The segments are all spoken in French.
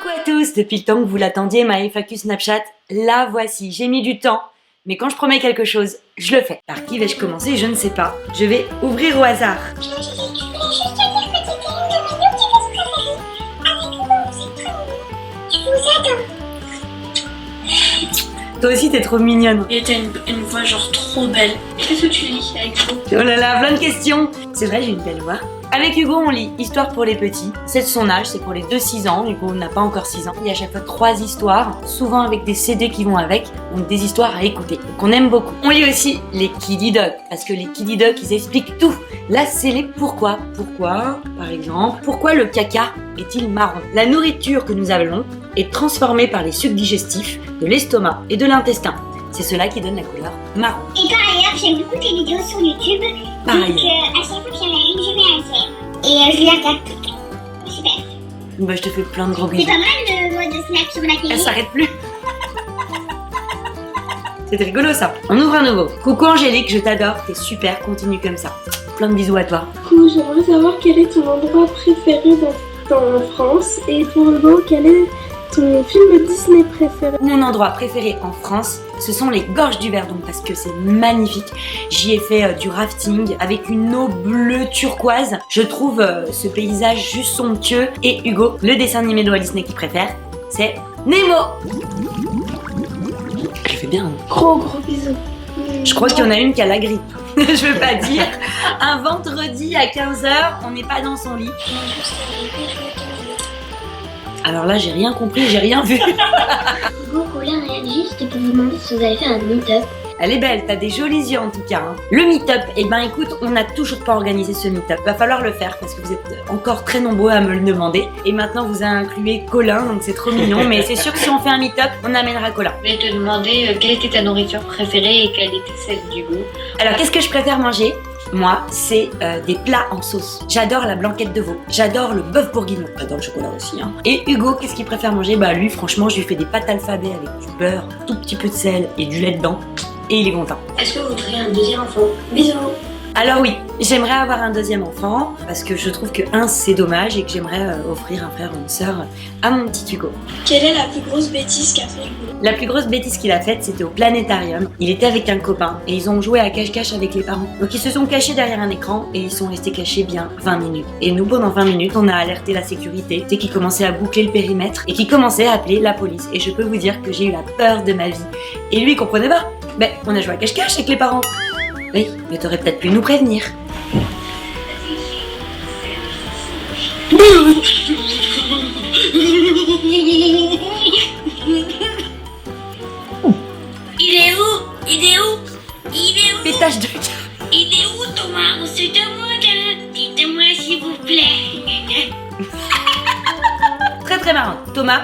Coucou à tous, depuis le temps que vous l'attendiez, ma FAQ Snapchat, la voici. J'ai mis du temps, mais quand je promets quelque chose, je le fais. Par qui vais-je commencer? Je ne sais pas. Je vais ouvrir au hasard. Toi aussi t'es trop mignonne. Et t'as une voix genre trop belle. Qu'est-ce que tu lis avec Hugo? Oh là là, plein de questions. C'est vrai, j'ai une belle voix. Avec Hugo, on lit Histoire pour les petits. C'est de son âge, c'est pour les 2-6 ans. Hugo n'a pas encore 6 ans. Il y a à chaque fois 3 histoires, souvent avec des CD qui vont avec, donc des histoires à écouter, qu'on aime beaucoup. On lit aussi les Kiddy Dogs, parce que les Kiddy Dogs, ils expliquent tout. Là, c'est les pourquoi. Pourquoi, par exemple, pourquoi le caca est-il marron? La nourriture que nous avalons est transformée par les sucs digestifs de l'estomac et de l'intestin. C'est cela qui donne la couleur marron. Et par ailleurs, j'aime beaucoup tes vidéos sur YouTube. Par donc, ailleurs. à chaque fois qu'il y en a une, je mets un j'aime. Et je les regarde tout le temps. Super. Bah, je te fais plein de gros C'est bisous. pas mal le mode snap sur la télé. Elle s'arrête plus. C'était rigolo ça. On ouvre un nouveau. Coucou Angélique, je t'adore, t'es super, continue comme ça. Plein de bisous à toi. Coucou, j'aimerais savoir quel est ton endroit préféré en France et pour Hugo, quel est ton film Disney préféré? Mon endroit préféré en France, ce sont les gorges du Verdon parce que c'est magnifique. J'y ai fait du rafting avec une eau bleue turquoise. Je trouve ce paysage juste somptueux. Et Hugo, le dessin animé de Walt Disney qu'il préfère, c'est Nemo. Je fais bien. Hein. Gros bisous. Je crois qu'il y en a une qui a la grippe. Je veux pas dire. Un vendredi à 15h, on n'est pas dans son lit. Alors là, j'ai rien compris, j'ai rien vu. Hugo, Colin réagit juste pour vous demander si vous avez fait un meet-up. Elle est belle, t'as des jolis yeux en tout cas. Hein. Le meet-up, eh ben écoute, on n'a toujours pas organisé ce meet-up. Va falloir le faire parce que vous êtes encore très nombreux à me le demander. Et maintenant, vous incluez Colin, donc c'est trop mignon. Mais c'est sûr que si on fait un meet-up, on amènera Colin. Je vais te demander quelle était ta nourriture préférée et quelle était celle d'Hugo. Alors, qu'est-ce que je préfère manger? Moi, c'est des plats en sauce. J'adore la blanquette de veau. J'adore le bœuf bourguignon. J'adore le chocolat aussi. Hein. Et Hugo, qu'est-ce qu'il préfère manger? Bah lui, franchement, je lui fais des pâtes alphabet avec du beurre, un tout petit peu de sel et du lait dedans. Et il est content. Est-ce que vous voudriez un deuxième enfant? Bisous. Alors oui, j'aimerais avoir un deuxième enfant parce que je trouve que c'est dommage et que j'aimerais offrir un frère ou une sœur à mon petit Hugo. Quelle est la plus grosse bêtise qu'a fait Hugo? La plus grosse bêtise qu'il a faite, c'était au planétarium. Il était avec un copain et ils ont joué à cache-cache avec les parents. Donc ils se sont cachés derrière un écran et ils sont restés cachés bien 20 minutes. Et nous, pendant 20 minutes, on a alerté la sécurité, qui commençait à boucler le périmètre et qui commençait à appeler la police. Et je peux vous dire que j'ai eu la peur de ma vie. Et lui, il comprenait pas. Ben, on a joué à cache-cache avec les parents. Oui, mais t'aurais peut-être pu nous prévenir. Pétage de câble. Il est où Thomas? On se demande. Dites-moi s'il vous plaît. Très très marrant. Thomas,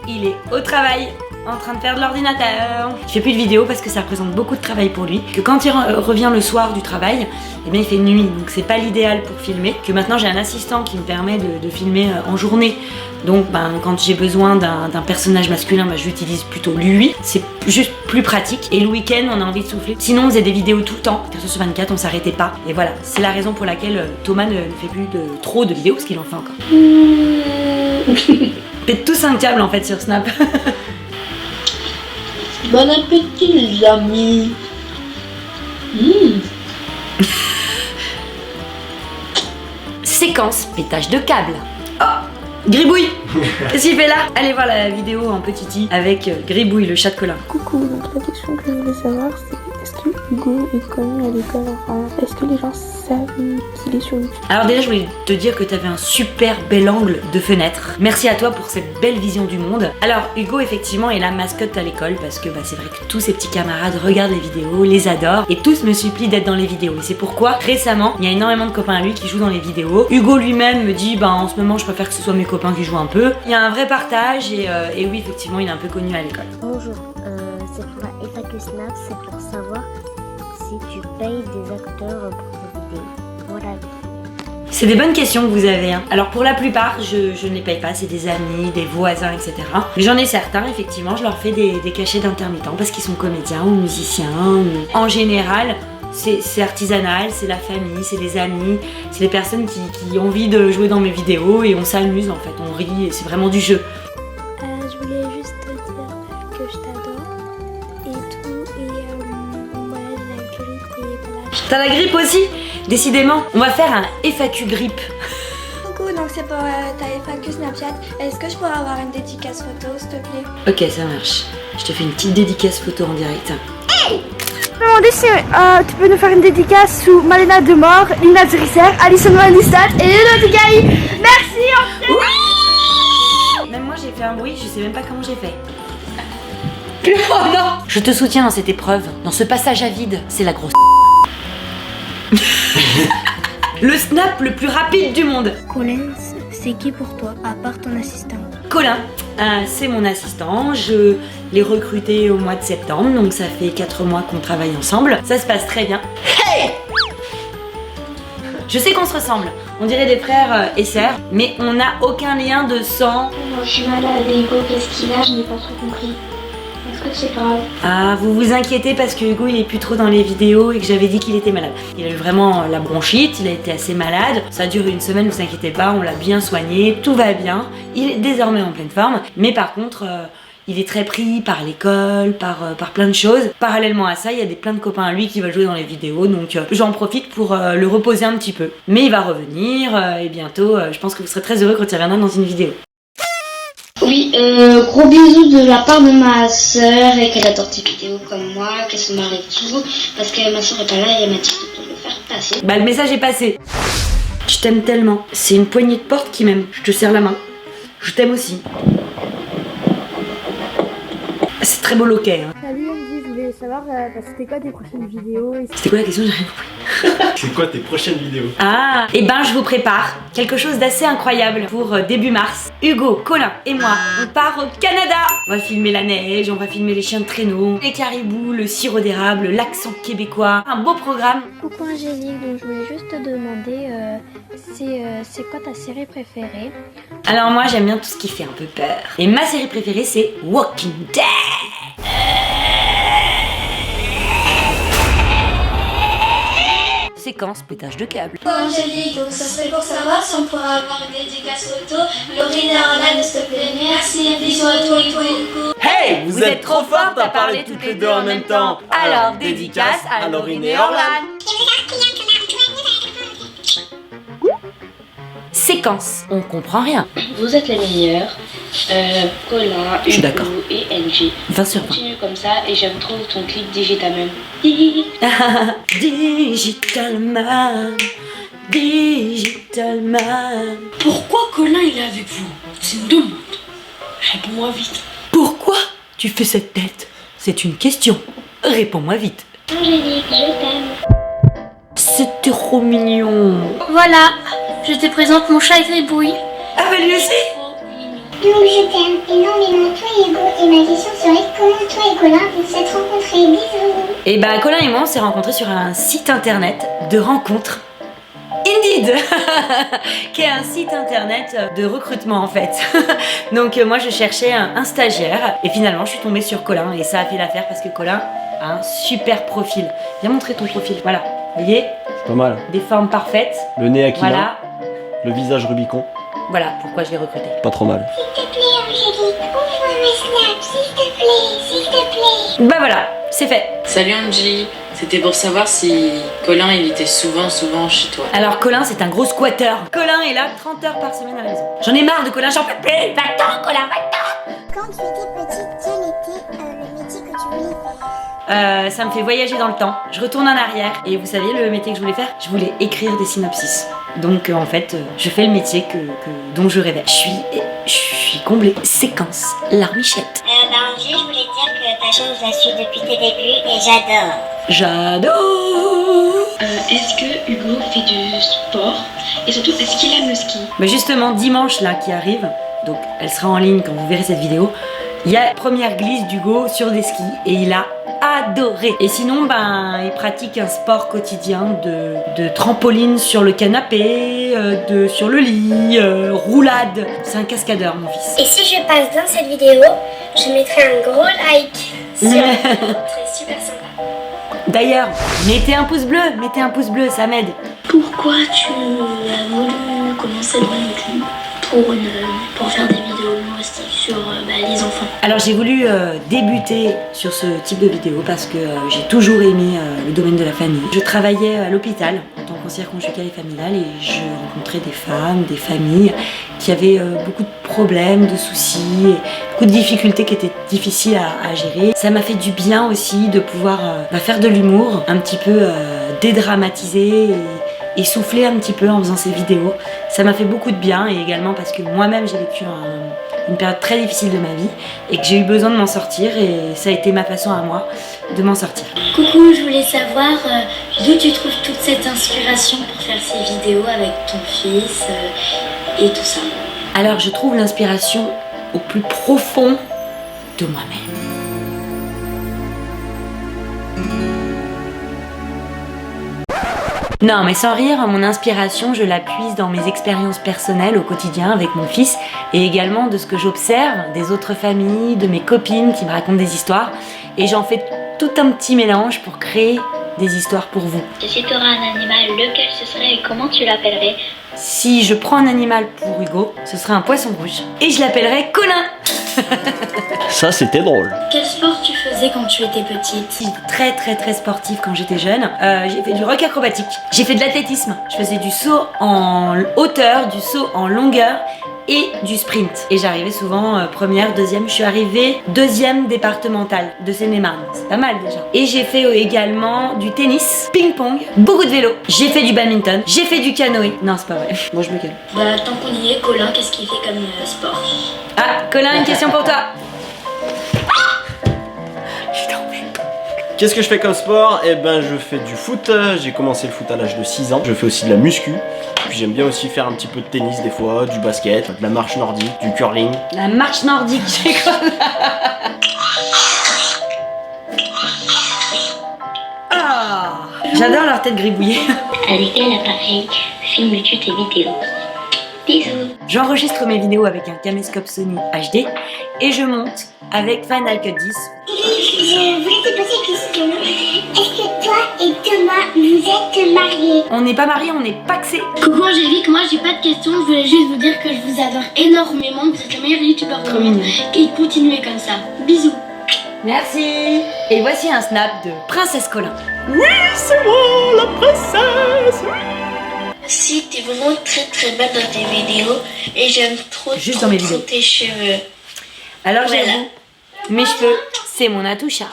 il est au travail, en train de faire de l'ordinateur. Je fais plus de vidéos parce que ça représente beaucoup de travail pour lui. Que quand il revient le soir du travail, eh bien il fait nuit, donc c'est pas l'idéal pour filmer. Que maintenant j'ai un assistant qui me permet de filmer en journée. Donc quand j'ai besoin d'un personnage masculin, je l'utilise plutôt lui. C'est juste plus pratique. Et le week-end, on a envie de souffler. Sinon on faisait des vidéos tout le temps. 24/24, on s'arrêtait pas. Et voilà, c'est la raison pour laquelle Thomas ne fait plus trop de vidéos parce qu'il en fait encore. Pète tous un câble en fait sur Snap. Bon appétit les amis. Séquence pétage de câble. Oh, Gribouille. Qu'est-ce qu'il fait là? Allez voir la vidéo en petit avec Gribouille, le chat de Colin. Coucou, donc la question que je voulais savoir c'est est-ce que Hugo est connu à l'école? Enfin, est-ce que les gens savent qu'il est sur YouTube? Alors déjà, je voulais te dire que tu avais un super bel angle de fenêtre. Merci à toi pour cette belle vision du monde. Alors, Hugo, effectivement, est la mascotte à l'école parce que c'est vrai que tous ses petits camarades regardent les vidéos, les adorent et tous me supplient d'être dans les vidéos. Et c'est pourquoi, récemment, il y a énormément de copains à lui qui jouent dans les vidéos. Hugo lui-même me dit, en ce moment, je préfère que ce soit mes copains qui jouent un peu. Il y a un vrai partage et oui, effectivement, il est un peu connu à l'école. Bonjour, c'est pour la FAQ Snap, c'est pour savoir si tu payes des acteurs pour tes vidéos. Voilà. C'est des bonnes questions que vous avez. Hein. Alors pour la plupart, je ne les paye pas, c'est des amis, des voisins, etc. Mais j'en ai certains, effectivement, je leur fais des cachets d'intermittents parce qu'ils sont comédiens ou musiciens. En général, c'est artisanal, c'est la famille, c'est les amis, c'est les personnes qui ont envie de jouer dans mes vidéos et on s'amuse en fait, on rit et c'est vraiment du jeu. T'as la grippe aussi? Décidément, on va faire un FAQ grippe. Coucou, donc c'est pour ta FAQ Snapchat. Est-ce que je pourrais avoir une dédicace photo, s'il te plaît? Ok, ça marche. Je te fais une petite dédicace photo en direct. Je me demandais si tu peux nous faire une dédicace sous Malena Demore, Lina Zurisser, Alison Van Listad et Elodie Gaï. Merci. Même moi j'ai fait un bruit, je sais même pas comment j'ai fait. Oh non! Je te soutiens dans cette épreuve, dans ce passage à vide, c'est la grosse. Le snap le plus rapide du monde. Colin, c'est qui pour toi, à part ton assistant? Colin, c'est mon assistant, je l'ai recruté au mois de septembre, donc ça fait 4 mois qu'on travaille ensemble. Ça se passe très bien. Hey! Je sais qu'on se ressemble, on dirait des frères et sœurs, mais on n'a aucun lien de sang. Moi je suis malade et Hugo, qu'est-ce qu'il a? Je n'ai pas trop compris. Est-ce que c'est grave? Ah, vous vous inquiétez parce que Hugo il est plus trop dans les vidéos et que j'avais dit qu'il était malade. Il a eu vraiment la bronchite, il a été assez malade. Ça a duré une semaine, vous inquiétez pas, on l'a bien soigné, tout va bien. Il est désormais en pleine forme, mais par contre, il est très pris par l'école, par plein de choses. Parallèlement à ça, il y a plein de copains à lui qui veulent jouer dans les vidéos, donc j'en profite pour le reposer un petit peu. Mais il va revenir et bientôt, je pense que vous serez très heureux quand il reviendra dans une vidéo. Oui, gros bisous de la part de ma soeur et qu'elle adore tes vidéos comme moi, qu'elle se marre et tout, parce que ma soeur est pas là et elle m'a dit de le faire passer. Bah le message est passé. Je t'aime tellement. C'est une poignée de porte qui m'aime. Je te serre la main. Je t'aime aussi. C'est très beau loquet. Hein. Salut Andy, je voulais savoir c'était quoi tes prochaines vidéos? C'était quoi la question? J'ai rien compris. C'est quoi tes prochaines vidéos? Ah, et ben je vous prépare quelque chose d'assez incroyable pour début mars. Hugo, Colin et moi, on part au Canada. On va filmer la neige, on va filmer les chiens de traîneau, les caribous, le sirop d'érable, l'accent québécois. Un beau programme. Coucou Angélique, donc je voulais juste te demander, c'est quoi ta série préférée? Alors moi j'aime bien tout ce qui fait un peu peur. Et ma série préférée c'est Walking Dead. Séquence pétage de câble. Angélique, donc ça serait pour savoir si on pourrait avoir une dédicace photo. Laurie et Orlan, s'il te plaît, merci. Bisous à toi et toi. Hey, vous êtes trop fortes à parler toutes les deux en même temps. Alors, dédicace à Laurine et Orlan. Séquence, on comprend rien. Vous êtes les meilleurs, Colin, Je suis Hugo d'accord. et Angie. 20 sur 20. Continue comme ça et j'aime trop ton clip Digital Man. Digital Man, Digital Man. Pourquoi Colin il est avec vous? C'est une demande. Réponds-moi vite. Pourquoi tu fais cette tête? C'est une question. Réponds-moi vite. Angélique, je t'aime. C'était trop mignon. Voilà, je te présente mon chat gribouille. Ah bah lui aussi. Donc je t'aime énormément, toi et Hugo. Et ma question serait comment toi et Colin vous êtes rencontrés? Bisous. Et bah Colin et moi on s'est rencontrés sur un site internet de rencontres. Indeed qui est un site internet de recrutement en fait. Donc moi je cherchais un stagiaire et finalement je suis tombée sur Colin et ça a fait l'affaire parce que Colin a un super profil. Viens montrer ton profil, voilà. Vous voyez? C'est pas mal. Des formes parfaites. Le nez aquilin, Voilà. le visage Rubicon, Voilà pourquoi je l'ai recruté. pas trop mal. S'il te plaît Angélique, ouvre mes snaps, s'il te plaît, s'il te plaît. Bah voilà, c'est fait. Salut Angie, c'était pour savoir si Colin il était souvent chez toi. Alors Colin c'est un gros squatter. Colin est là 30 heures par semaine à la maison. J'en ai marre de Colin, j'en peux plus. Va-t'en Colin, va-t'en. Quand tu étais petite, quel était le métier que tu voulais faire? Ça me fait voyager dans le temps. Je retourne en arrière et vous saviez le métier que je voulais faire? Je voulais écrire des synopsis. Donc en fait, je fais le métier dont je rêvais. Je suis comblée. Séquence, larmichette. Angie, je voulais dire que ta chaîne, je la suis depuis tes débuts et j'adore. J'adore. Est-ce que Hugo fait du sport? Et surtout, est-ce qu'il aime le ski? Mais justement, dimanche là qui arrive, donc elle sera en ligne quand vous verrez cette vidéo, il y a la première glisse d'Hugo sur des skis et il a adoré. Et sinon, il pratique un sport quotidien de trampoline sur le canapé, sur le lit, roulade. C'est un cascadeur, mon fils. Et si je passe dans cette vidéo, je mettrai un gros like sur ce serait super sympa. D'ailleurs, mettez un pouce bleu, ça m'aide. Pourquoi tu as voulu commencer dans YouTube pour faire des vidéos? vidéos humoristiques sur les enfants? Alors j'ai voulu débuter sur ce type de vidéo parce que j'ai toujours aimé le domaine de la famille. Je travaillais à l'hôpital en tant que conseillère conjugale et familiale et je rencontrais des femmes, des familles qui avaient beaucoup de problèmes, de soucis, et beaucoup de difficultés qui étaient difficiles à gérer. Ça m'a fait du bien aussi de pouvoir faire de l'humour, un petit peu dédramatiser et souffler un petit peu en faisant ces vidéos. Ça m'a fait beaucoup de bien et également parce que moi-même j'ai vécu une période très difficile de ma vie et que j'ai eu besoin de m'en sortir et ça a été ma façon à moi de m'en sortir. Coucou, je voulais savoir d'où tu trouves toute cette inspiration pour faire ces vidéos avec ton fils et tout ça. Alors je trouve l'inspiration au plus profond de moi-même. Non mais sans rire, mon inspiration je la puise dans mes expériences personnelles au quotidien avec mon fils et également de ce que j'observe des autres familles, de mes copines qui me racontent des histoires et j'en fais tout un petit mélange pour créer des histoires pour vous. Si tu auras un animal, lequel ce serait et comment tu l'appellerais? Si je prends un animal pour Hugo, ce serait un poisson rouge et je l'appellerais Colin. Ça c'était drôle. Quel sport tu faisais quand tu étais petite? J'étais très sportive quand j'étais jeune. J'ai fait du rock acrobatique. J'ai fait de l'athlétisme. Je faisais du saut en hauteur, du saut en longueur et du sprint. Et j'arrivais souvent première, deuxième. Je suis arrivée deuxième départementale de Seine-et-Marne. C'est pas mal déjà. Et j'ai fait également du tennis, ping-pong, beaucoup de vélo. J'ai fait du badminton. J'ai fait du canoë. Non, c'est pas vrai. Moi, je me calme. Bah, tant qu'on y est, Colin, qu'est-ce qu'il fait comme sport? Ah, Colin, une question pour toi. Je suis tombée. Qu'est-ce que je fais comme sport? Eh ben je fais du foot, j'ai commencé le foot à l'âge de 6 ans. Je fais aussi de la muscu, puis j'aime bien aussi faire un petit peu de tennis des fois, du basket, de la marche nordique, du curling. La marche nordique, j'ai comme... Ah, j'adore leur tête gribouillée. Avec quel appareil filmes-tu tes vidéos? Bisous. J'enregistre mes vidéos avec un caméscope Sony HD et je monte avec Final Cut 10. Je voulais te poser une question. Est-ce que toi et Thomas, vous êtes mariés? On n'est pas mariés, on est paxés. Coucou Angélique, moi j'ai pas de questions, je voulais juste vous dire que je vous adore énormément, vous êtes le meilleur youtubeur du monde et continuez comme ça. Bisous. Merci. Et voici un snap de Princesse Colin. Oui, c'est moi la princesse. Si t'es vraiment très belle dans tes vidéos et j'aime trop, Juste dans mes vidéos. tes cheveux. Alors Voilà. j'avoue, mes cheveux, c'est mon atout charme.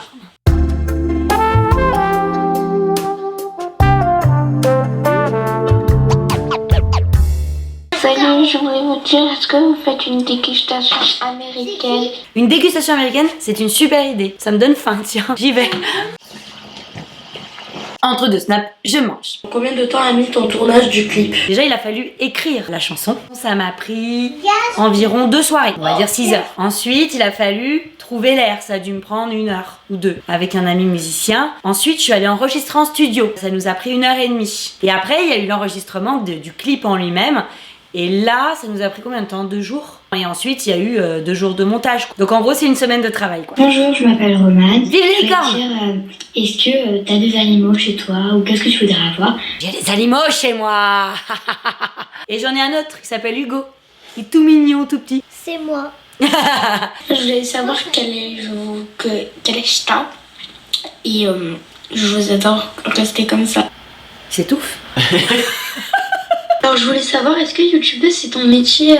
Salut, je voulais vous dire, est-ce que vous faites une dégustation américaine? Une dégustation américaine, c'est une super idée. Ça me donne faim, tiens, j'y vais. Entre deux snaps, je mange. Combien de temps a mis ton tournage du clip? Déjà, il a fallu écrire la chanson. Ça m'a pris environ 2 soirées, on va dire 6 heures. Ensuite, il a fallu trouver l'air. Ça a dû me prendre 1 heure ou 2 avec un ami musicien. Ensuite, je suis allée enregistrer en studio. Ça nous a pris 1h30. Et après, il y a eu l'enregistrement du clip en lui-même. Et là, ça nous a pris combien de temps? 2 jours. Et ensuite, il y a eu 2 jours de montage. Donc en gros, c'est une semaine de travail, quoi. Bonjour, je m'appelle Romane. Vive les licornes! Est-ce que t'as des animaux chez toi ou qu'est-ce que tu voudrais avoir? J'ai des animaux chez moi. Et j'en ai un autre qui s'appelle Hugo. Il est tout mignon, tout petit. C'est moi. Je voulais savoir quel est ça. Et je vous adore rester comme ça. C'est tout. Alors je voulais savoir, est-ce que youtubeuse c'est ton métier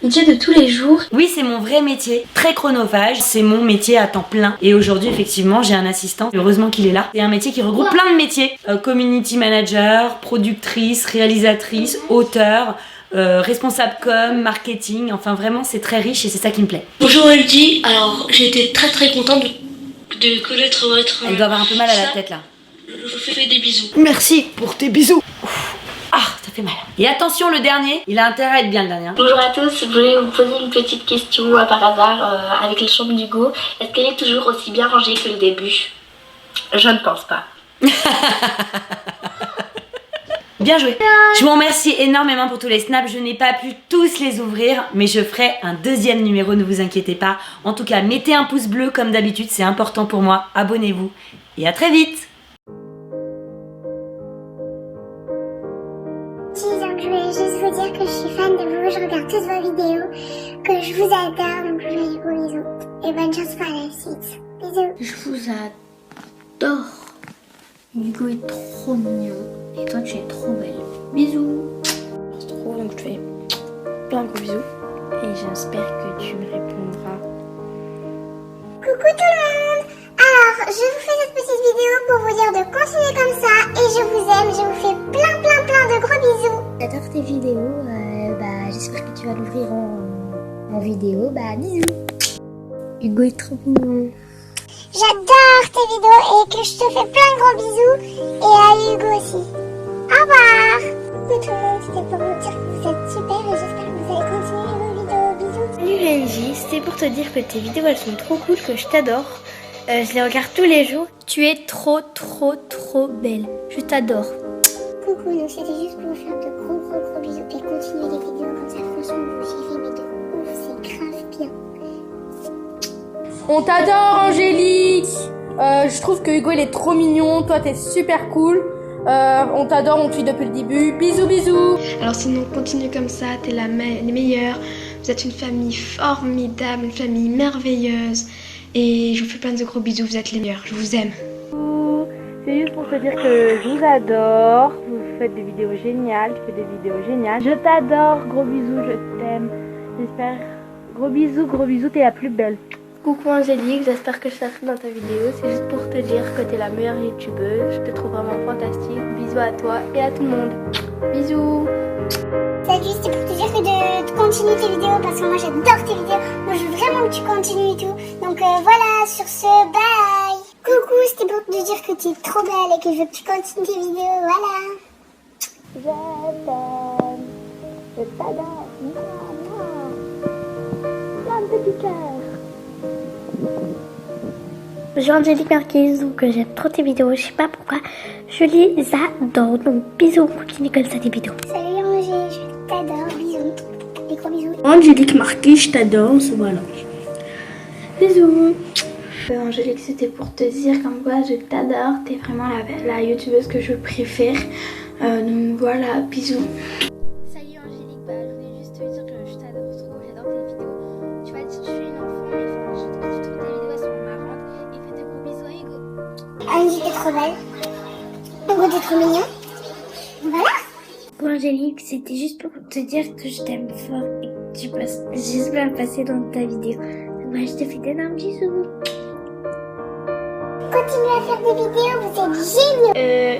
de tous les jours? Oui, c'est mon vrai métier, très chronophage, c'est mon métier à temps plein. Et aujourd'hui, effectivement, j'ai un assistant, heureusement qu'il est là. C'est un métier qui regroupe plein de métiers. Community manager, productrice, réalisatrice, auteur, responsable com, marketing, enfin vraiment c'est très riche et c'est ça qui me plaît. Bonjour Elodie, alors j'étais très contente de connaître votre... Elle doit avoir un peu mal à la tête là. Je vous fais des bisous. Merci pour tes bisous. Ah, ça fait mal. Et attention, le dernier, il a intérêt à être bien le dernier. Bonjour à tous, je voulais vous poser une petite question par hasard avec les chambres d'Hugo. Est-ce qu'elle est toujours aussi bien rangée que le début? Je ne pense pas. Bien joué. Je vous remercie énormément pour tous les snaps. Je n'ai pas pu tous les ouvrir, mais je ferai un 2e numéro, ne vous inquiétez pas. En tout cas, mettez un pouce bleu comme d'habitude, c'est important pour moi. Abonnez-vous et à très vite. Donc je voulais juste vous dire que je suis fan de vous, je regarde toutes vos vidéos, que je vous adore, donc je vous fais des gros bisous. Et bonne chance pour la suite. Bisous. Je vous adore. Hugo est trop mignon. Et toi, tu es trop belle. Bisous. C'est trop, donc je te fais plein de gros bisous. Et j'espère que tu me répondras. Coucou tout le monde. Alors, je vous fais cette petite vidéo pour vous dire de continuer comme ça. Et je vous aime, je vous fais plein de gros bisous. J'adore tes vidéos. J'espère que tu vas l'ouvrir en vidéo. Bisous. Hugo est trop mignon. J'adore tes vidéos et que je te fais plein de gros bisous. Et à Hugo aussi. Au revoir. Coucou tout le monde, c'était pour vous dire que vous êtes super et j'espère que vous allez continuer vos vidéos. Bisous. Salut Benji, c'était pour te dire que tes vidéos elles sont trop cool, que je t'adore. Je les regarde tous les jours. Tu es trop belle. Je t'adore. Coucou, donc c'était juste pour vous faire de gros bisous et continuer les vidéos comme ça. Franchement, vous gérez mais de ouf, c'est grave bien. On t'adore Angélique. Je trouve que Hugo il est trop mignon, toi t'es super cool. On t'adore, on te suit depuis le début. Bisous. Alors sinon, continue comme ça, t'es les meilleure. Vous êtes une famille formidable, une famille merveilleuse. Et je vous fais plein de gros bisous, vous êtes les meilleurs, je vous aime. C'est juste pour te dire que je vous adore. Vous faites des vidéos géniales, tu fais des vidéos géniales. Je t'adore, gros bisous, je t'aime. J'espère. Gros bisous, t'es la plus belle. Coucou Angélique, j'espère que je t'ai fait dans ta vidéo. C'est juste pour te dire que t'es la meilleure youtubeuse. Je te trouve vraiment fantastique. Bisous à toi et à tout le monde. Bisous. Salut, c'était pour te dire que de continuer tes vidéos parce que moi j'adore tes vidéos. Moi je veux vraiment que tu continues et tout. Donc voilà, sur ce, bye. Coucou, c'était pour te dire que tu es trop belle et que je veux que tu continues tes vidéos. Voilà. Je t'aime. Je t'adore. Plein de petits cœurs. Bonjour Angélique Marquise, donc j'aime trop tes vidéos, je sais pas pourquoi, je les adore, donc bisous, continue comme ça tes vidéos. Salut Angé, je t'adore, bisous, des gros bisous. Angélique Marquise, je t'adore, voilà. Bisous. Angélique, c'était pour te dire comme quoi je t'adore. T'es vraiment la youtubeuse que je préfère. Donc voilà, bisous. Salut Angélique, je voulais juste te dire que je t'adore trop, j'adore tes vidéos. Tu vas dire que je suis une enfant, mais je trouve tes vidéos elles sont marrantes. Et fais des gros bisous à Hugo. Angie, t'es trop belle. Hugo, t'es trop mignon. Voilà. Bon Angélique, c'était juste pour te dire que je t'aime fort et que tu passes juste bien passer dans ta vidéo. Moi je te fais d'énormes bisous. Continuez à faire des vidéos, vous êtes géniaux.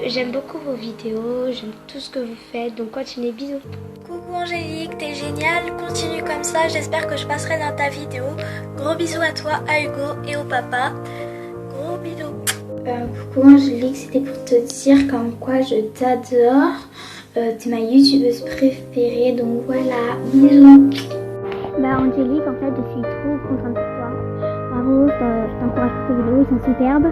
J'aime beaucoup vos vidéos, j'aime tout ce que vous faites, donc continuez, bisous. Coucou Angélique, t'es géniale, continue comme ça, j'espère que je passerai dans ta vidéo. Gros bisous à toi, à Hugo et au papa. Gros bisous. Coucou Angélique, c'était pour te dire comme quoi je t'adore. T'es ma youtubeuse préférée, donc voilà, bisous. Angélique, en fait je suis trop contente pour toi. Bravo, je t'encourage pour tes vidéos, ils sont superbes.